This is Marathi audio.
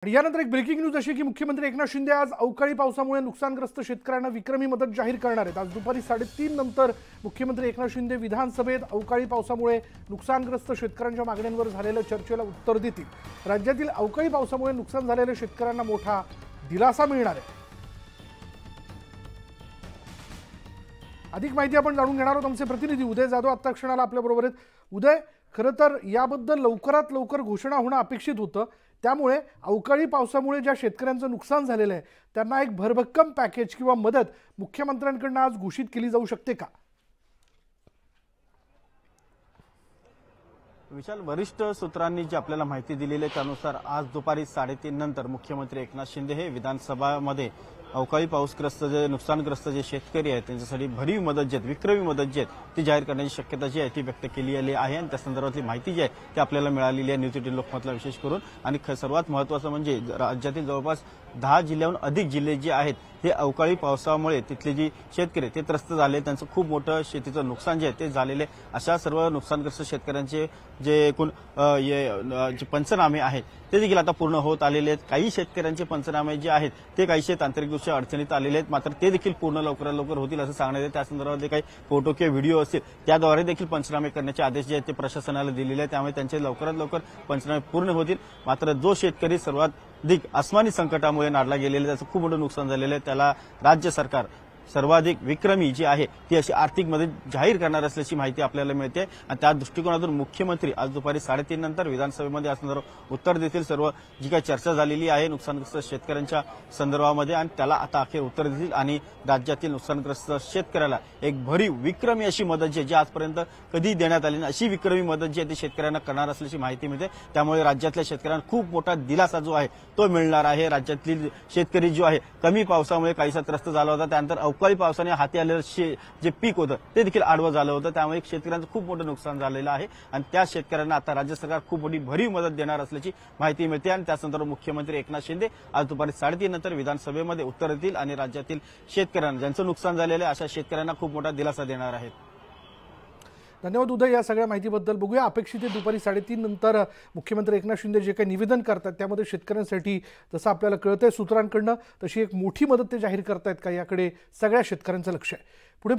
आणि यानंतर एक ब्रेकिंग न्यूज अशी की मुख्यमंत्री एकनाथ शिंदे आज अवकाळी पावसामुळे नुकसानग्रस्त शेतकऱ्यांना विक्रमी मदत जाहीर करणार आहेत। आज दुपारी 3:30 नंतर मुख्यमंत्री एकनाथ शिंदे विधानसभेत अवकाळी पावसामुळे नुकसानग्रस्त शेतकऱ्यांच्या मागण्यांवर झालेल्या चर्चेला उत्तर देतील। राज्यातील अवकाळी पावसामुळे नुकसान झालेल्या शेतकऱ्यांना मोठा दिलासा मिळणार आहे। अधिक माहिती आपण जाणून घेणार आहोत। आमचे प्रतिनिधी उदय जाधव आता क्षणाला आपल्या बरोबर आहेत। उदय, खरं तर याबद्दल लवकरात लवकर घोषणा होणं अपेक्षित होतं, त्यामुळे अवकाळी पावसामुळे ज्या शेतकऱ्यांचं नुकसान झालेलं आहे त्यांना एक भरभक्कम पॅकेज किंवा मदत मुख्यमंत्र्यांकडून आज घोषित केली जाऊ शकते का? विशाल, वरिष्ठ सूत्रांनी जी आपल्याला माहिती दिलेली आहे त्यानुसार आज दुपारी 3:30 नंतर मुख्यमंत्री एकनाथ शिंदे हे विधानसभामध्ये अवकाळी पाऊसग्रस्त जे नुकसानग्रस्त जे शेतकरी आहेत त्यांच्यासाठी भरीव मदत जी विक्रमी मदत जी ती जाहीर करण्याची शक्यता जी आहे ती व्यक्त केली आहे आणि त्या संदर्भातली माहिती जी आहे ती आपल्याला मिळालेली आहे न्यूज 18 लोकमतला विशेष करून। आणि सर्वात महत्त्वाचं म्हणजे राज्यातील जवळपास 10 जिल्ह्याहून अधिक जिल्हे जे आहेत हे अवकाळी पावसामुळे तिथले जी शेतकरी ते त्रस्त झाले, त्यांचं खूप मोठं शेतीचं नुकसान जे आहे ते झालेले, अशा सर्व नुकसानग्रस्त शेतकऱ्यांचे जे एकूण जे पंचनामे आहेत ते देखील आता पूर्ण होत आलेले आहेत। काही शेतकऱ्यांचे पंचनामे जे आहेत ते काहीशे तांत्रिकदृष्ट्या अडचणीत आलेले आहेत, मात्र ते देखील पूर्ण लवकरात लवकर होतील असं सांगण्यात येते। त्या संदर्भात काही फोटो किंवा व्हिडिओ असतील त्याद्वारे देखील पंचनामे करण्याचे आदेश जे आहेत ते प्रशासनाला दिलेले आहेत, त्यामुळे त्यांचे लवकरात लवकर पंचनामे पूर्ण होतील। मात्र जो शेतकरी सर्वात अधिक अस्मानी संकटामुळे नाडला गेलेला, त्याचं खूप मोठं नुकसान झालेलं आहे, त्याला राज्य सरकार सर्वाधिक विक्रमी जी आहे ती अशी आर्थिक मदत जाहीर करणार असल्याची माहिती आपल्याला मिळते। आणि त्या दृष्टिकोनातून मुख्यमंत्री आज दुपारी 3:30 नंतर विधानसभेमध्ये असंदर्भात उत्तर देतील। सर्व जी काही चर्चा झालेली आहे नुकसानग्रस्त शेतकऱ्यांच्या संदर्भामध्ये आणि त्याला आता अखेर उत्तर देतील आणि राज्यातील नुकसानग्रस्त शेतकऱ्याला एक भरीव विक्रमी अशी मदत जी आजपर्यंत कधी देण्यात आली नाही अशी विक्रमी मदत जी आहे ती शेतकऱ्यांना करणार असल्याची माहिती मिळते। त्यामुळे राज्यातल्या शेतकऱ्यांना खूप मोठा दिलासा जो आहे तो मिळणार आहे। राज्यातील शेतकरी जो आहे कमी पावसामुळे काहीसा त्रस्त झाला होता, त्यानंतर अवकाळी पावसाने हाती आलेलं जे पीक होतं ते देखील आडवं झालं होतं, त्यामुळे शेतकऱ्यांचं खूप मोठं नुकसान झालेलं आहे आणि त्या शेतकऱ्यांना आता राज्य सरकार खूप मोठी भरीव मदत देणार असल्याची माहिती मिळते। आणि त्यासंदर्भात मुख्यमंत्री एकनाथ शिंदे आज दुपारी 3:30 नंतर विधानसभेमध्ये उत्तर देतील आणि राज्यातील शेतकऱ्यांना ज्यांचं नुकसान झालेलं आहे अशा शेतकऱ्यांना खूप मोठा दिलासा देणार आहेत। धन्यवाद उदय या सगळ्या माहितीबद्दल। बघूया अपेक्षित दुपारी 3:30 नंतर मुख्यमंत्री एकनाथ शिंदे जे काही निवेदन करतात त्यामध्ये शेतकऱ्यांसाठी जसं आपल्याला कळतंय सूत्रांकडून तशी एक मोठी मदत ते जाहीर करतायत का, याकडे सगळ्या शेतकऱ्यांचं लक्ष आहे। पुढे